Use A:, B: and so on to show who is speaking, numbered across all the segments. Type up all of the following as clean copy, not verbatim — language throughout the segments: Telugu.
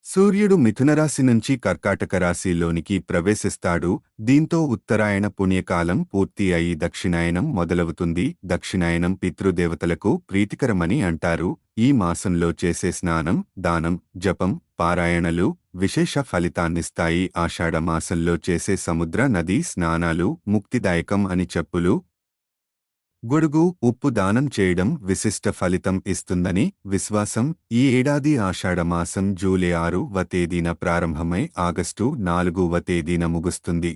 A: సూర్యుడు మిథునరాశి నుంచి కర్కాటక రాశిలోనికి ప్రవేశిస్తాడు. దీంతో ఉత్తరాయణ పుణ్యకాలం పూర్తి అయి దక్షిణాయనం మొదలవుతుంది. దక్షిణాయనం పితృదేవతలకు ప్రీతికరమని అంటారు. ఈ మాసంలో చేసే స్నానం, దానం, జపం, పారాయణలు విశేష ఫలితాన్నిస్తాయి. ఆషాఢ మాసంలో చేసే సముద్ర నదీ స్నానాలు ముక్తిదాయకం అని చెప్పులు. గొడుగు, ఉప్పు దానం చేయడం విశిష్ట ఫలితం ఇస్తుందని విశ్వాసం. ఈ ఏడాది ఆషాఢమాసం జూలై 6వ తేదీన ప్రారంభమై ఆగస్టు 4వ తేదీన ముగుస్తుంది.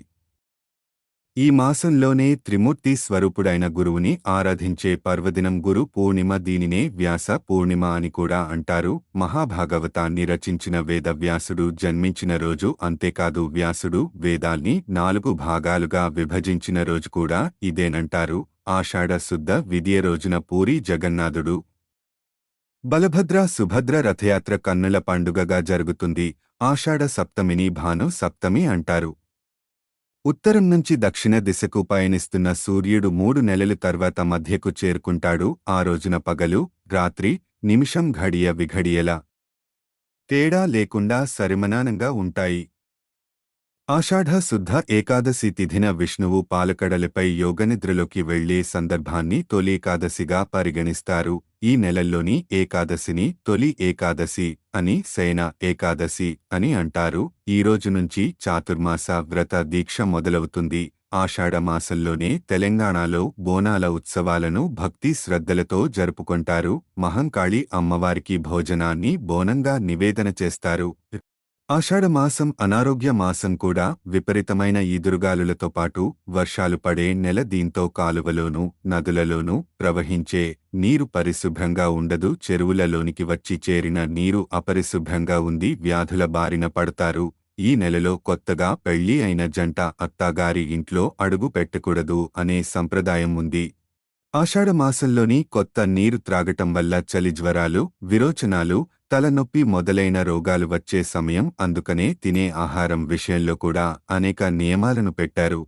A: ఈ మాసంలోనే త్రిమూర్తి స్వరూపుడైన గురువుని ఆరాధించే పర్వదినం గురు పూర్ణిమ. దీనినే వ్యాస పూర్ణిమ అని కూడా అంటారు. మహాభాగవతాన్ని రచించిన వేదవ్యాసుడు జన్మించిన రోజు. అంతేకాదు వ్యాసుడు వేదాల్ని 4 భాగాలుగా విభజించిన రోజు కూడా ఇదేనంటారు. ఆషాఢ శుద్ధ విదియ రోజున పూరీ జగన్నాథుడు బలభద్ర సుభద్ర రథయాత్ర కన్నుల పండుగగా జరుగుతుంది. ఆషాఢ సప్తమిని భాను సప్తమి అంటారు. ఉత్తరం నుంచి దక్షిణ దిశకు పయనిస్తున్న సూర్యుడు 3 నెలలు తర్వాత మధ్యకు చేరుకుంటాడు. ఆ రోజున పగలు, రాత్రి, నిమిషం ఘడియ విఘడియల తేడా లేకుండా సరిసమానంగా ఉంటాయి. ఆషాఢ శుద్ధ ఏకాదశి తిథిన విష్ణువు పాలకడలపై యోగనిద్రలోకి వెళ్లే సందర్భాన్ని తొలి ఏకాదశిగా పరిగణిస్తారు. ఈ నెలల్లోని ఏకాదశిని తొలి ఏకాదశి అని, శయన ఏకాదశి అని అంటారు. ఈ రోజు నుంచి చాతుర్మాస వ్రత దీక్ష మొదలవుతుంది. ఆషాఢ మాసంలోనే తెలంగాణలో బోనాల ఉత్సవాలను భక్తి శ్రద్ధలతో జరుపుకుంటారు. మహంకాళి అమ్మవారికి భోజనాన్ని బోనంగా నివేదన చేస్తారు. ఆషాఢమాసం అనారోగ్య మాసం కూడా. విపరీతమైన ఈదురుగాలులతో పాటు వర్షాలు పడే నెల. దీంతో కాలువలోనూ నదులలోనూ ప్రవహించే నీరు పరిశుభ్రంగా ఉండదు. చెరువులలోనికి వచ్చి చేరిన నీరు అపరిశుభ్రంగా ఉంది. వ్యాధుల బారిన పడతారు. ఈ నెలలో కొత్తగా పెళ్లి అయిన జంట అత్తగారి ఇంట్లో అడుగు పెట్టకూడదు అనే సంప్రదాయం ఉంది. ఆషాఢమాసంలోని కొత్త నీరు త్రాగటం వల్ల చలి, జ్వరాలు, విరోచనాలు, తలనొప్పి మొదలైన రోగాలు వచ్చే సమయం. అందుకనే తినే ఆహారం విషయంలో కూడా అనేక నియమాలను పెట్టారు.